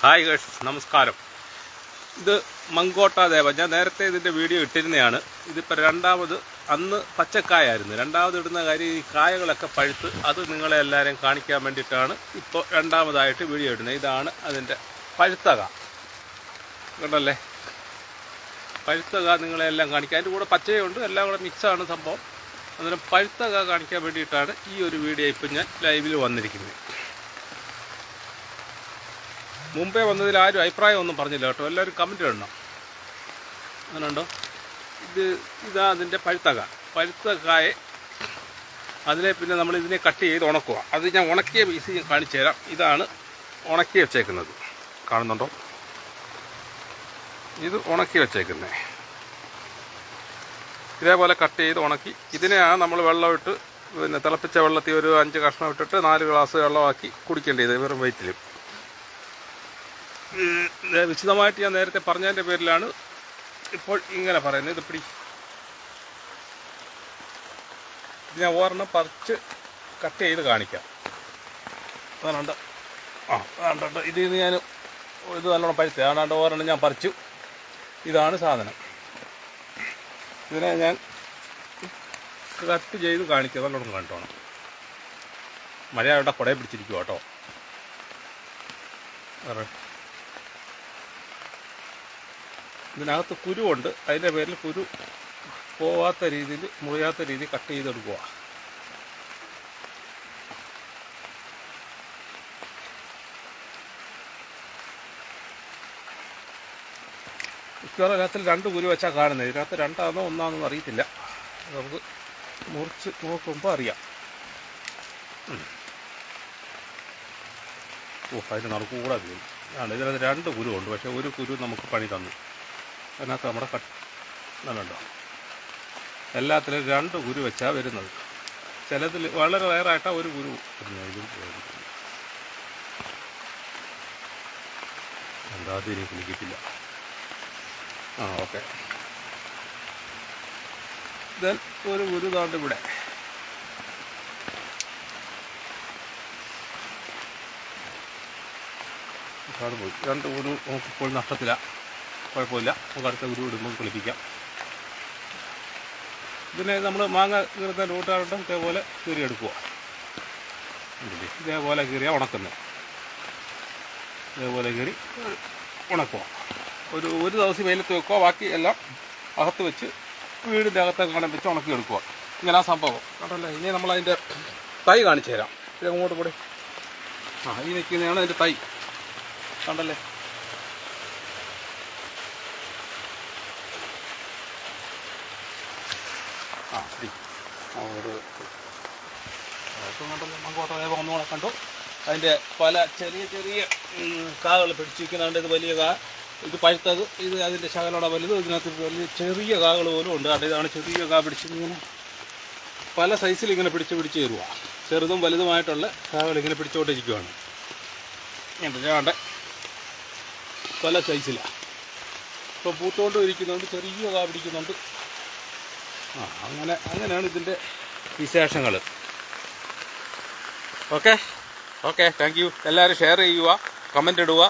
Hi guys, നമസ്കാരം. ഇത് മങ്കോട്ട ദേവ. ഞാൻ നേരത്തെ ഇതിൻ്റെ വീഡിയോ ഇട്ടിരുന്നതാണ്. ഇതിപ്പോൾ രണ്ടാമത്, അന്ന് പച്ചക്കായായിരുന്നു. രണ്ടാമത് ഇടുന്ന കാര്യം ഈ കായകളൊക്കെ പഴുത്ത് അത് നിങ്ങളെ എല്ലാവരെയും കാണിക്കാൻ വേണ്ടിയിട്ടാണ് ഇപ്പോൾ രണ്ടാമതായിട്ട് വീഡിയോ ഇടുന്നത്. ഇതാണ് അതിൻ്റെ പഴുത്തക, കണ്ടല്ലേ? പഴുത്തക നിങ്ങളെല്ലാം കാണിക്കാം. അതിൻ്റെ കൂടെ പച്ചയുണ്ട്, എല്ലാം കൂടെ മിക്സാണ് സംഭവം. അന്നേരം പഴുത്തക കാണിക്കാൻ വേണ്ടിയിട്ടാണ് ഈ ഒരു വീഡിയോ ഇപ്പം ഞാൻ ലൈവിൽ വന്നിരിക്കുന്നത്. മുമ്പേ വന്നതിൽ ആരും അഭിപ്രായം ഒന്നും പറഞ്ഞില്ല കേട്ടോ. എല്ലാവരും കമൻറ്റ് ഇടണം. അങ്ങനെയുണ്ടോ? ഇതാ അതിൻ്റെ പഴുത്ത കായ. അതിനെ പിന്നെ നമ്മൾ ഇതിനെ കട്ട് ചെയ്ത് ഉണക്കുക. അത് ഞാൻ ഉണക്കിയ പീസ് ഞാൻ കാണിച്ചു തരാം. ഇതാണ് ഉണക്കി വെച്ചേക്കുന്നത്, കാണുന്നുണ്ടോ? ഇത് ഉണക്കി വെച്ചേക്കുന്നത്. ഇതേപോലെ കട്ട് ചെയ്ത് ഉണക്കി ഇതിനെയാണ് നമ്മൾ വെള്ളമിട്ട്, പിന്നെ തിളപ്പിച്ച വെള്ളത്തിൽ ഒരു 5 കഷ്ണം ഇട്ടിട്ട് 4 ഗ്ലാസ് വെള്ളമാക്കി കുടിക്കേണ്ടത് വെറും വയറ്റിൽ. വിശദമായിട്ട് ഞാൻ നേരത്തെ പറഞ്ഞതിൻ്റെ പേരിലാണ് ഇപ്പോൾ ഇങ്ങനെ പറയുന്നത്. ഇത് പിടി. ഇത് ഞാൻ ഒരെണ്ണം പറിച്ച് കട്ട് ചെയ്ത് കാണിക്കാം. അതാണ്ട് അതാണ്ട് ഇതിൽ ഞാൻ ഇത് നല്ലോണം പഴുത്ത ആണ്ടാണ്ട് ഒരെണ്ണം ഞാൻ പറിച്ചു. ഇതാണ് സാധനം. ഇതിനെ ഞാൻ കട്ട് ചെയ്ത് കാണിക്കുക. നല്ലോണം കണ്ടോണം. മഴയായിട്ട് കുടയെ പിടിച്ചിരിക്കുക കേട്ടോ. ഇതിനകത്ത് കുരുവുണ്ട്. അതിൻ്റെ പേരിൽ കുരു പോവാത്ത രീതിയിൽ, മുറിയാത്ത രീതിയിൽ കട്ട് ചെയ്തെടുക്കുക. മിക്കവാറും ഇതിനകത്തിൽ 2 കുരു വെച്ചാൽ കാണുന്നത്. ഇതിനകത്ത് 2ആണോ 1ആണെന്നൊന്നും അറിയത്തില്ല. നമുക്ക് മുറിച്ച് നോക്കുമ്പോൾ അറിയാം. അതിന് നടക്കൂടെ വീഴും. ഇതിനകത്ത് 2 കുരുവുണ്ട്. പക്ഷേ ഒരു കുരു നമുക്ക് പണി തന്നു. അതിനകത്ത് നമ്മുടെ കട്ടുണ്ടോ? എല്ലാത്തിലും 2 കുരു വെച്ചാൽ വരുന്നത്. ചിലതിൽ വളരെ റയറായിട്ടാണ് ഒരു കുരു വരുന്നത്. എന്താ ഇനി കുളിക്കത്തില്ല. ഓക്കെ. ദെൻ ഒരു കുരു താണ്ട് ഇവിടെ. അത് പോയി. 2 കുരു നമുക്കിപ്പോൾ നഷ്ടത്തില്ല. കുഴപ്പമില്ല. നമുക്ക് അടുത്ത കുരു ഇടുമ്പോൾ കുളിപ്പിക്കാം. ഇതിനെ നമ്മൾ മാങ്ങ കീറുന്ന റൂട്ടാറുണ്ട്. ഇതേപോലെ കീറി എടുക്കുക. ഇതേപോലെ കീറിയാൽ ഉണക്കുന്നത്. ഇതേപോലെ കീറി ഉണക്കുക. ഒരു ദിവസം വെയിലത്ത് വെക്കുക. ബാക്കി എല്ലാം അകത്ത് വെച്ച് വീടിൻ്റെ അകത്തൊക്കെ കാണാൻ വെച്ച് ഉണക്കി എടുക്കുക. ഇങ്ങനെ ആ സംഭവം കണ്ടല്ലേ. ഇനി നമ്മളതിൻ്റെ തൈ കാണിച്ചു തരാം. ഇത് അങ്ങോട്ട് കൂടി. ഈ നിൽക്കുന്നതാണ് അതിൻ്റെ തൈ, കണ്ടല്ലേ? മങ്കോട്ട ദേവ ഒന്നുകൂടെ കണ്ടു. അതിൻ്റെ പല ചെറിയ കാകൾ പിടിച്ചിരിക്കുന്നുണ്ട്. ഇത് വലിയ കാ, ഇത് പഴുത്തത്, ഇത് അതിൻ്റെ ശകലോടെ വലുത്. ഇതിനകത്ത് വലിയ ചെറിയ കാകൾ പോലും ഉണ്ട്. ഇതാണ് ചെറിയ കാ പിടിച്ചിങ്ങനെ പല സൈസിൽ ഇങ്ങനെ പിടിച്ച് തരുക. ചെറുതും വലുതുമായിട്ടുള്ള കാകൾ ഇങ്ങനെ പിടിച്ചുകൊണ്ടിരിക്കുകയാണ്. വേണ്ട പല സൈസിലാണ്. ഇപ്പോൾ പൂത്തോണ്ടും ഇരിക്കുന്നുണ്ട്, ചെറിയ കാ പിടിക്കുന്നുണ്ട്. അങ്ങനെയാണ് ഇതിൻ്റെ വിശേഷങ്ങൾ. Okay, thank you. എല്ലാവരും ഷെയർ ചെയ്യുക, കമൻ്റ് ഇടുക.